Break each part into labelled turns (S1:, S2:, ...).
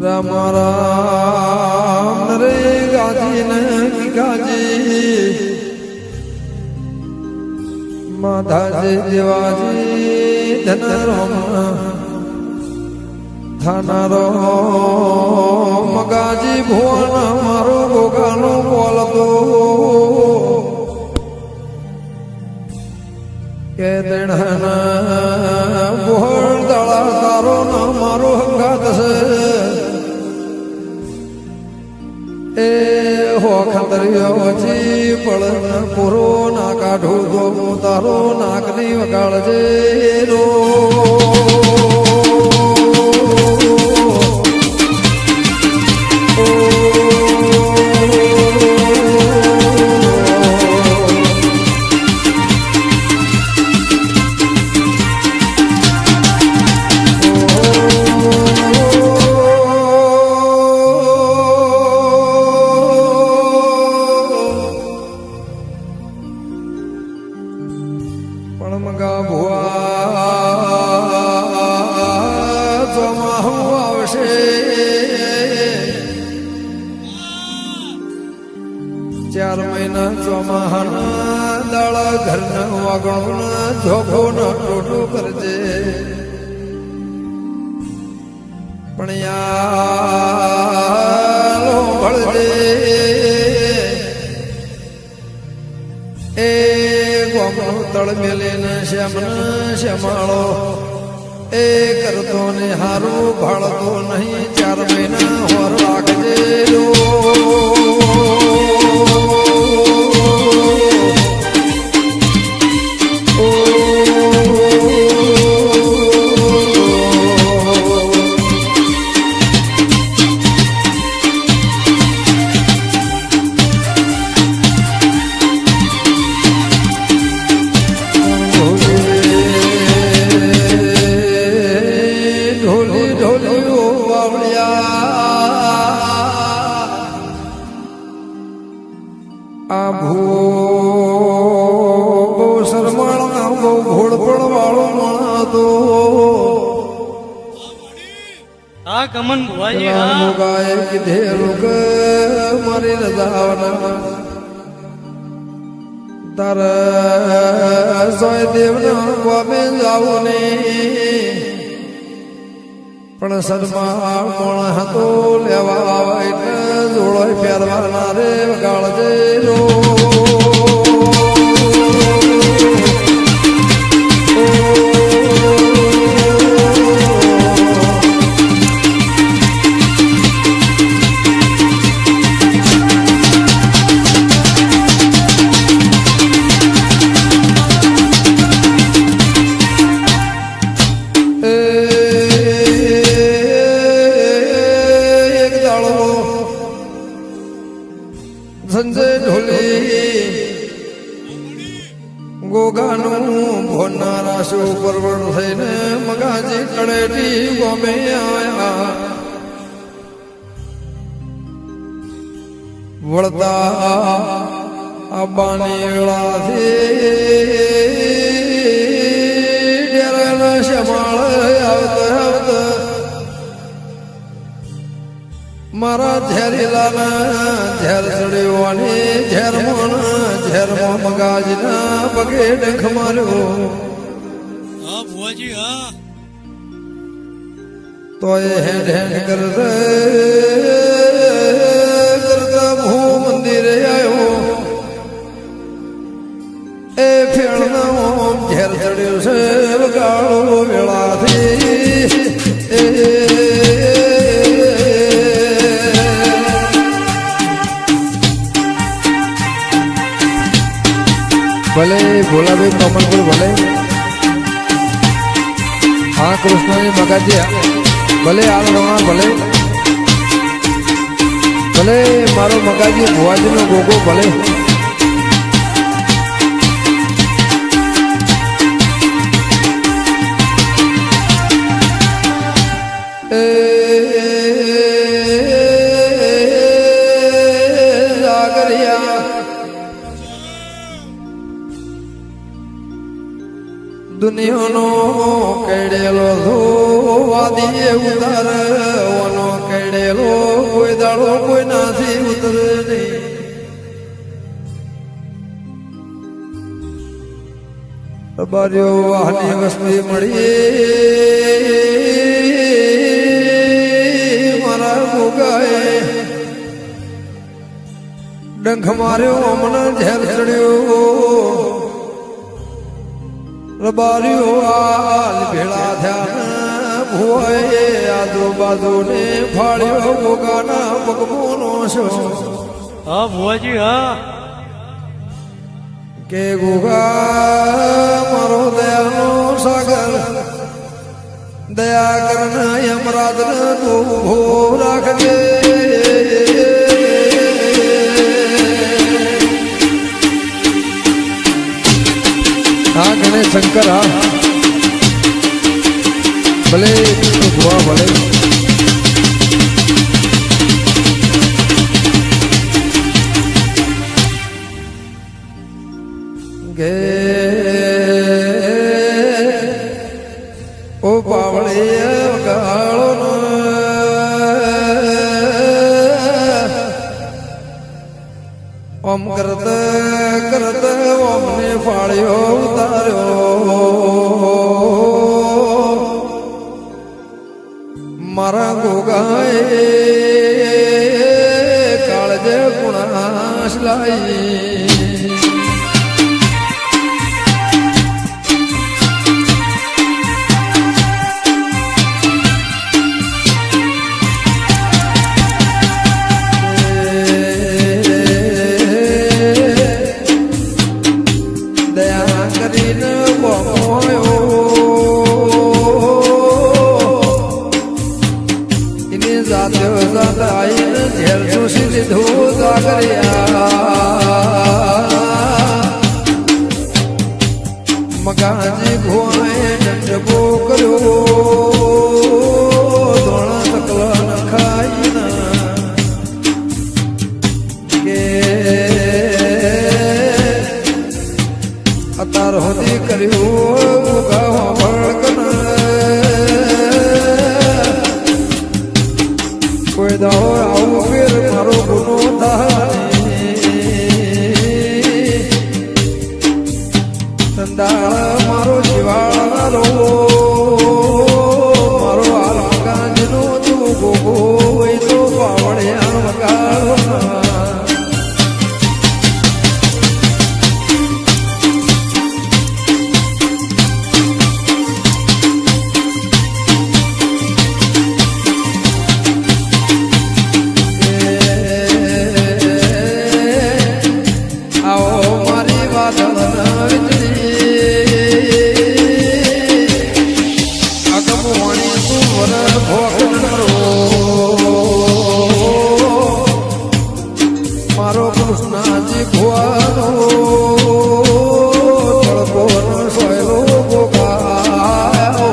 S1: રામ રામ રે ગાજી ને ગાજી માધાજી દેવાજી ધન રોમ થાનારો મગાજી ભુવન મારો ગોગાનો બોલતો કે દેણના બોળ દાળા તારો ના મારો હંગાત છે એ હો ખતરિયો જી પળન પૂરો ના કાઢું તો તારો નાકની વગાડજે રો મગા ભુવા ચોમાહું આવશે ચાર મહિના ચોમાહાના દાડા ઘરના વાગણું જોગો ન ટોટું કરજે પણ યાર ભળજે એ તળ મેલીને શ્યામાળો એ કરતો ને હારું ભાળતો નહીં ચાર મહિના હોર રાખજે આ ભૂ શરમાળા બહુ ઘોડપણ વાળો માણતો
S2: આ કમન ભુવાજી આ
S1: ગાય કીધેલું કે મારી રજાવના તારા સોય દેવના ગોમે જાવું ને પણ શરમાળ મોણ હતો લેવા આવે એટલે જોડો ફેરવાના રે વગાડજે રો સંજય ઢોલી ગોગાનું ભોના રાશો પરવણ થઈને મગાજી તળેટી ગોમે આયા વળતા આબાનેળાથી ડેરાના શ્યામાળ આવતા આવતા મારા ઝેરીલાના ઝેર ચડ્યો અને ઝેરમાં મગાજના પગે ડંખ માર્યો
S2: હા ભુવાજી હા
S1: તો એ હેડ હેડ કરતા ભૂ મંદિરે આવ્યો એ ફેણના ઓમ ઝેર ચડ્યો છે વગાડો વેળાથી ભલે ભોલાભાઈ કમલપુર ભલે હા કૃષ્ણજી મગાજી ભલે હાલ રમા ભલે ભલે મારો મગાજી ભુવાજીનો ગોગો ભલે દુનિયાનો કેડેલો ધોવા વાદીએ ઉતાર ઓનો કેડેલો કોઈ દાડો કોઈ નાથી ઉતરે નહીં. બારીઓ વાહની વસ્તી મળી મારા ગોગાએ ડંખ માર્યો મને ઝેર ચડ્યો. રબારીઓ આલ ભેળા થયા ભુવાએ આજુબાજુ ને ફાળ્યો ગોગાના પગમોનો છો.
S2: હા ભુવાજી હા.
S1: કે ગોગા મારો દયાનો સાગર દયા કરના યમરાજ તું ઉભો રાખજે. હા ગણેશ શંકર હા ભલે ભુવા ભલે. ગે ઓ પાવળે ગાળો ઓમ કરત કરત ઓમને ફાળ્યો ઉતાર્યો. મારા ગોગાએ કાળજે ગુણાશ લાઈ. મગાજી ભોય ડંડબો કર્યો ધોળા તકલા ન ખાઈ કે અતાર હોદી કર્યું ઉગાવા ભડકન કોઈ દાવો આવું ફેર મારો ગુનો થાય. મારો જીવાળો મારો આલગાજનો તું ગોગો હોય તો પાવળ્યા વગાડો. આવો મારી વાત મારો કૃષ્ણાજી ભુવાનો તળકો સોયલો ગોગાયો.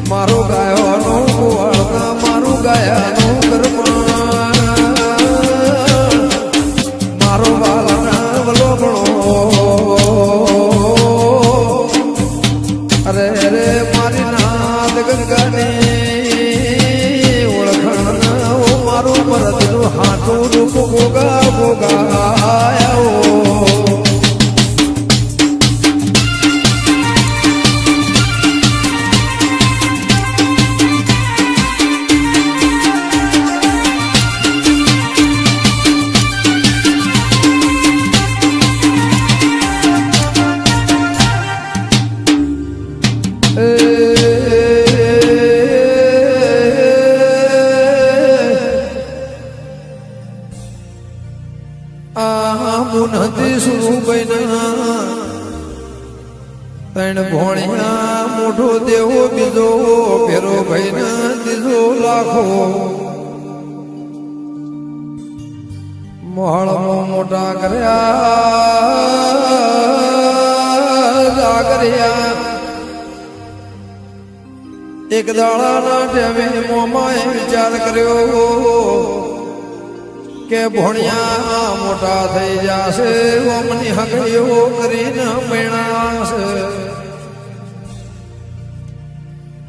S1: મારો ગાયોનો ગોવાળના મારું ગાયાનું કર્મ મારો બાલના વલોગણો. અરે રે મારી નાદ ગંગાની ઓળખાણ મારું મરદનું હાથું રૂપ ગોગા ગોગાયો. નથી શું બન્યા ત્રણ ભોણિયા મોઢો દેવો બીજો ફેરો ભાઈ દીધો લાખો. મોહળમાં મોટા કર્યા જાગર્યા. એક દાડાના ટેમે મોમાએ વિચાર કર્યો કે ભોણિયા મોટા થઈ જશે ઓમની હગડીઓ કરીને મેણાશે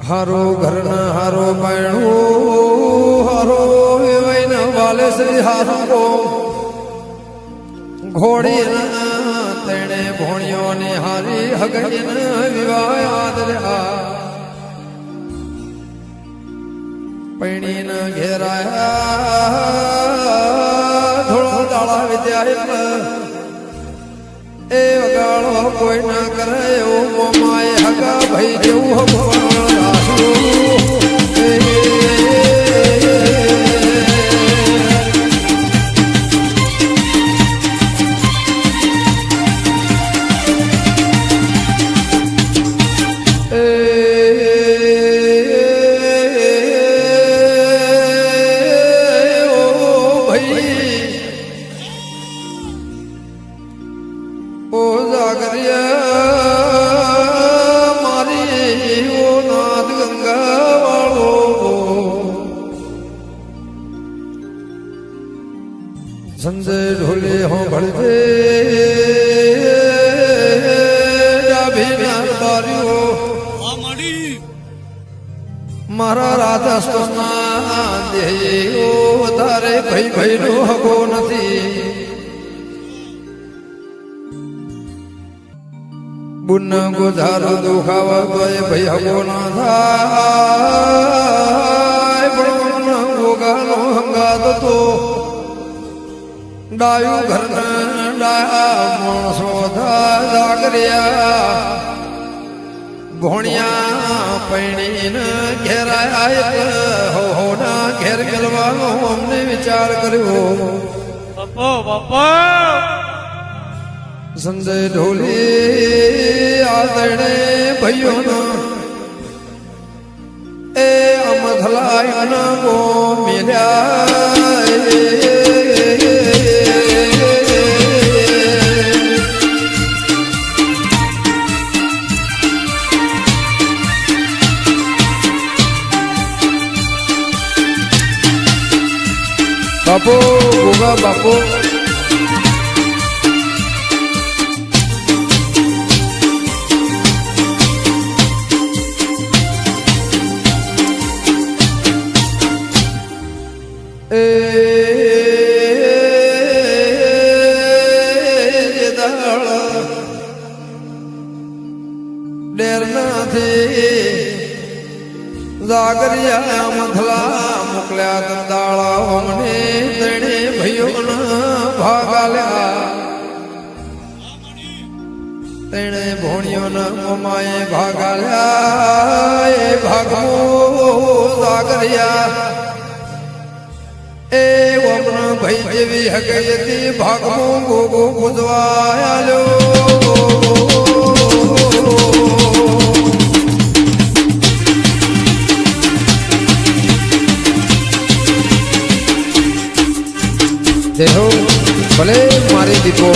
S1: હારો ઘરના હારો પાણું હારો એવાઈને વાલે શ્રી હારો ઘોડીના તેણે ભોણિયોને હારી હગડીને વિવાહ આદર્યા પૈણીને ઘેરાયા થોડા દાડા વિદ્યા એ વગાડો કોઈ ના કરે એવું મોમાએ હગા ભાઈ જેવું ભગવાન સંજય ઢોલે હો ભળજે મારા રાજસ્થાનના દેહો વધારે ભાઈ ભાઈ નો હગો નથી બુન ગોધારો દુખાવા તોય ભાઈ હગો ના થાય પણ ગોગાનો હંગાતો તો ડાયું ઘરના ડાયા માણસો જાગર્યા ભોણિયા પૈણીને ઘેરાયા હોના ઘેર ગલવાનો અમને વિચાર કર્યો
S2: બાપા
S1: સંજય ઢોલી આદરણે ભાઈઓનો એ અમથલાય ગો મેલ્યા બાપુ ગોગા બાપુ એ ડેર નથી જાગરિયા મથલા મોકલ્યા તંદાળા અમને તેણે ભાઈઓના ભાગ આલ્યા તેણે ભોણિયોના મોમાએ ભાગ આલ્યા એ ભાગમો જાગરિયા એ ઓમના ભાઈ જેવી હકીયતી ભાગમો ગોગો ગુજવાયાલો દેહો ભલે મારી દીપો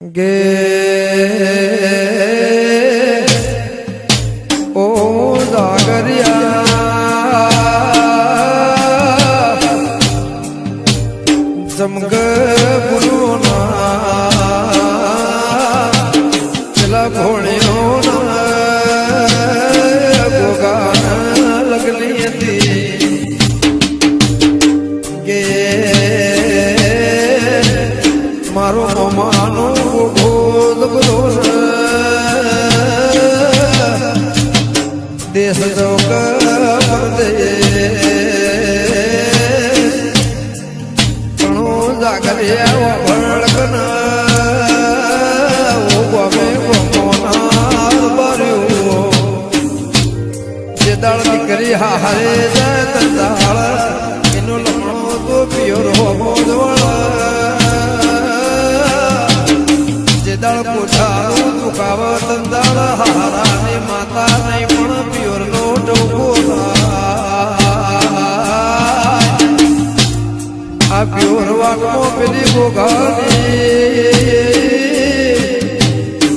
S1: ગે ઓ જાગરિયા જમગ ગુરુના પેલા ભોણિયોના ગોગાના લગલી હતી કે મારો મોમાનો ગોદ બરો દેશ જોગ ઘણો જાગરિયા ભળકના ઓ ગમે ગમોના બર્યો જે દાળ દીકરી હારે જાય તંદાળ એનો લમણો તો પિયોર હોમો જે દાળ પોછાનું દુખાવ તંદાળ હારાની માતા નહીં પણ પિયોર નો ડોકો આ પિયોર વાટમાં પેલી ગોગાની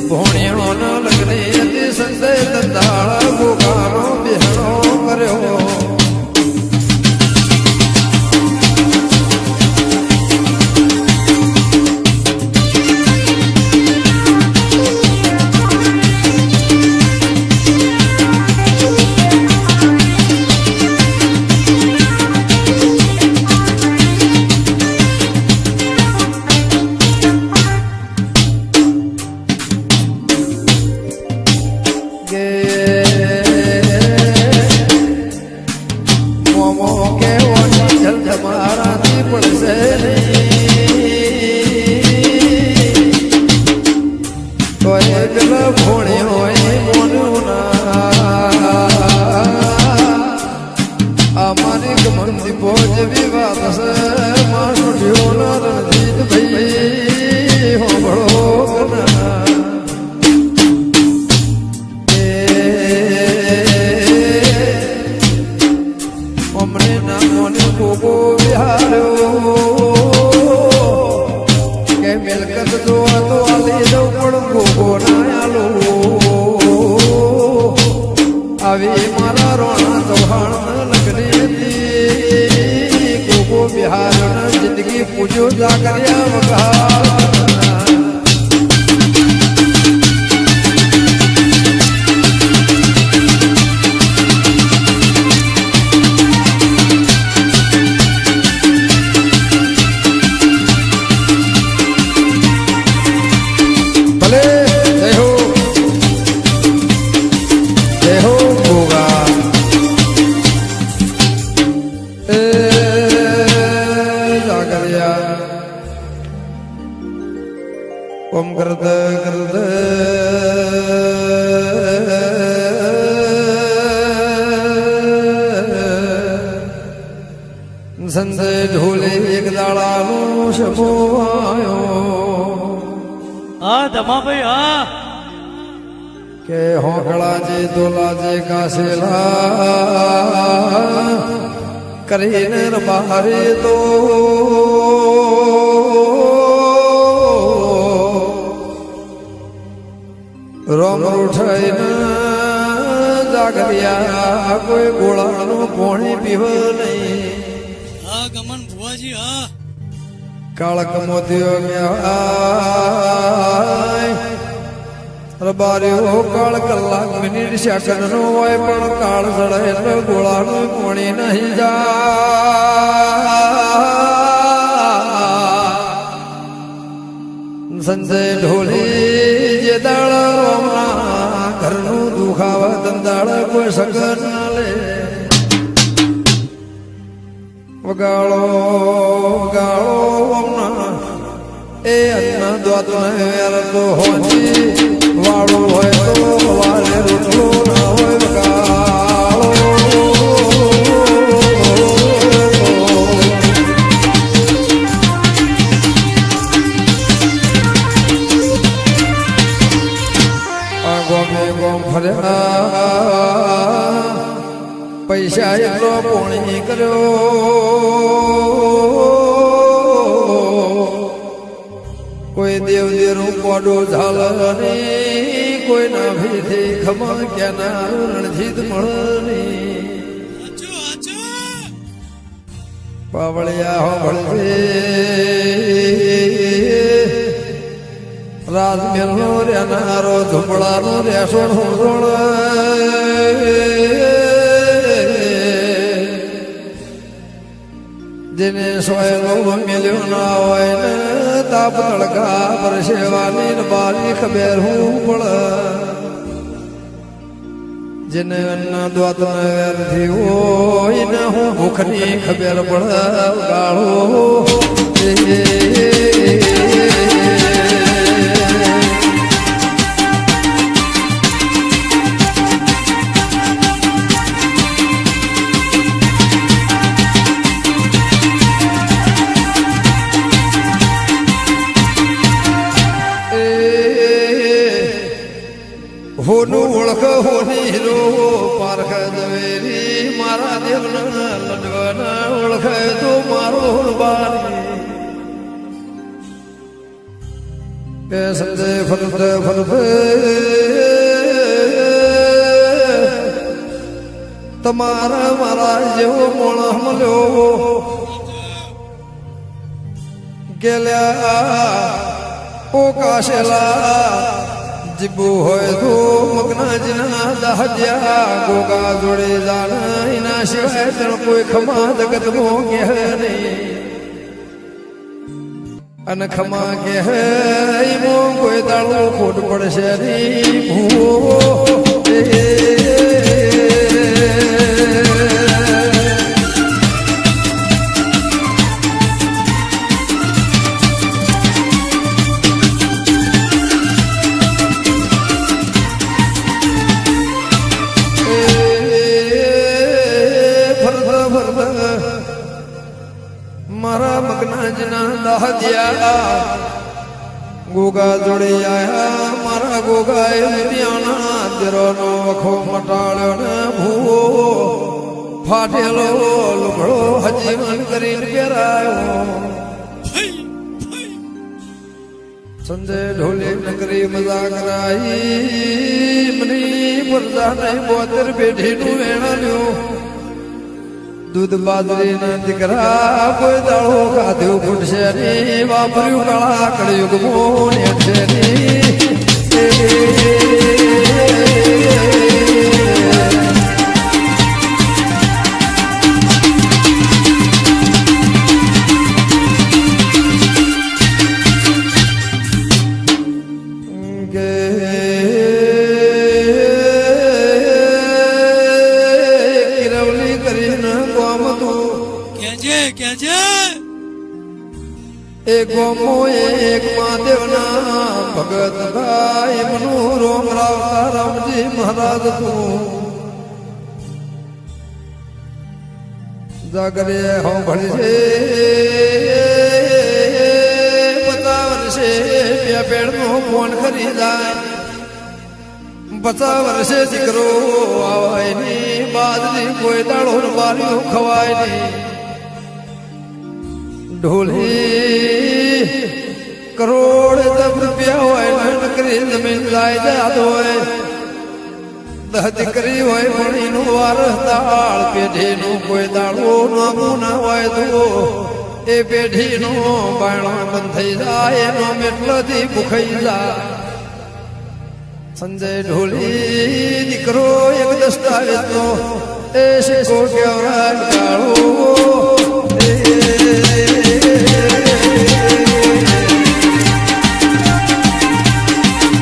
S1: ભોણિયાનો લગ્ન સંજય તંદાળ ગોગાનો બહેણો કર્યો પૂજ્યો જાગર્યા વગાડ ઓમ કરદ કરદ સંજય ઢોલે એક દાડાનો શબો આવ્યો
S2: હા ધમાભાઈ હા
S1: કે હોકળા જે દોલા જે કાસેલા કરીને બારે તો રોમ ઉઠાઈને જાગર્યા કોઈ ગોળાનું પોણી પીવ નહીં
S2: હા ગમન ભુવાજી હા
S1: કાળક મોતીઓ રબાર્યો કાળ કલાક મિનિટ સેકન્ડ નો હોય પણ કાળ સડે એટલે ગોળાનું પોણી નહીં જા સંજય ઢોલી જે દાળ રોમના ઘરનું દુખાવા ધંધાળ કોઈ સગન ના લે વગાડો વગાડો ઓમના એ અન્ન દ્વાત વેર તો હોજી વાળું હોય તો વારે રોટલો ના હોય વગાડો પૈસા એટલો પોણી કર્યો કોઈ દેવ દેરું પોડો ઝાલ નહીં કોઈ ના ભીથી ખમા ક્યાંના રણજીત મળની પાવળિયા હોભળે રાજમેલનો રેનારો ધુમડાનો રેસો ઢોળ જેને સોયલો મેલ્યો ના હોય ને તાપ તડકા પર સેવાની બારી ખબર હું પડ જેને અન્ન દ્વાત વેરથી હોય ને હું ભૂખની ખબર પડ ગાળો હોનું ઓળખ હોની હીરો પારખ દવેરી મારા દેવના લડવાના ઓળખ તો મારો બારી કે સંજય ફરત ફરત તમારા મારા જેવો મોણ મળ્યો ગેલ્યા ઓ કાશેલા જીબુ હોય તો મગનાજના દહજ્યા ગોગા જોડે જાણ એના સિવાય તણ કોઈ ખમા જગત મો કે નહીં અને ખમા કે મો કોઈ દાડો ખોટ પડશે નહીં ભૂવો મારા મગનાજના દહજ્યા ગોગા જોડે આયા મારા ગોગાએ દુનિયાના દેરોનો વખો મટાડ્યો ને ભૂવો ફાટેલો લુગડો હજીવન કરીને પહેરાયો સંજય ઢોલે નગરી મજા કરાઈ મની પરજા નહીં 72 પેઢીનું વેણાલ્યું દૂધ બાજરી ના દીકરા કોઈ દાળો ખાધ્યું ફૂટશે ની વાપર્યું કાળા કળિયુગ મોને છે એક ગોમો એક મહાદેવના ભગત ભાઈ મનુ રોમ રાવતા રામજી મહારાજ તું જાગરે હો ભળી છે 50 વર્ષે બે પેડનો ફોન કરી જાય 50 વર્ષે દીકરો આવાય ની બાદરી કોઈ દાડો બારીઓ ખવાય નહીં ढोली करोड़ जब रुपया होय नकरी जमीन जाय जात होय दह दीकरी होय मणी नु वारसदाळ पेढी नु कोई दाळो नामो ना होय तो ए पेढी नु बायणो બંધ થઈ જાય નો મેટલાથી ભૂખાઈ જાય સંજય ઢોલી દીકરો એક દસ્તાવેજ નો એ શેકો કેવરા કાળો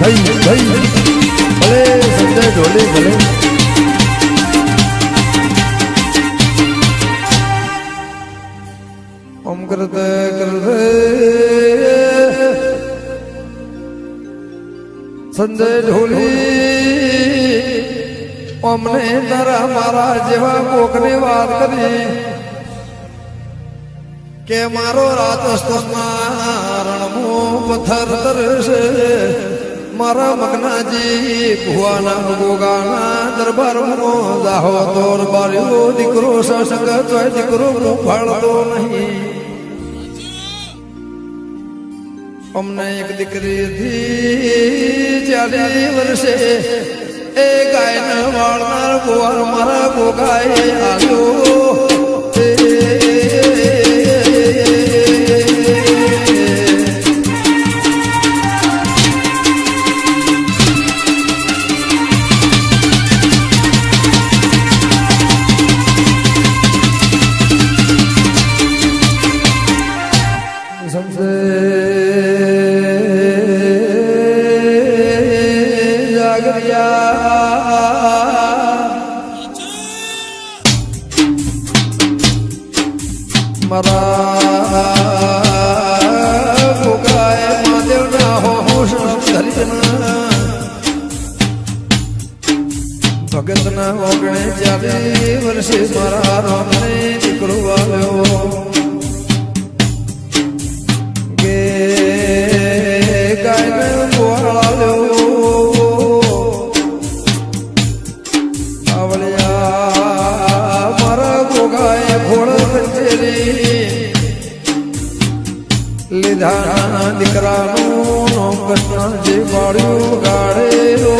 S1: ભાઈ ભલે સંજય ઢોલી ભલે ઓમ કરતે કરતે સંજય ઢોલી અમને તારા મારા જેવા કોકને વાત કરી કે મારો રાજસ્થાનમાં રણમો પથ્થર તરશે મારા મગનાજી ભુવાના ગોગાના દરબારમાં જાહો તોર બાર્યો દીકરો સસંગ ચોય દીકરો ફાળતો નહીં અમને એક દીકરી હતી 40 વર્ષે એ ગાયના વાળનાર ગોવાર મારા ગોગાએ આવ્યો ભગતના 39 વર્ષે મારા રામને દીકરો આવ્યો કે ગાયને ગોવાળ્યો આવળ્યા મારા ગોગાએ ઘોડ કંચેરી લીધા દીકરાનું નામ કૃષ્ણજી પાડ્યું ગાડેલો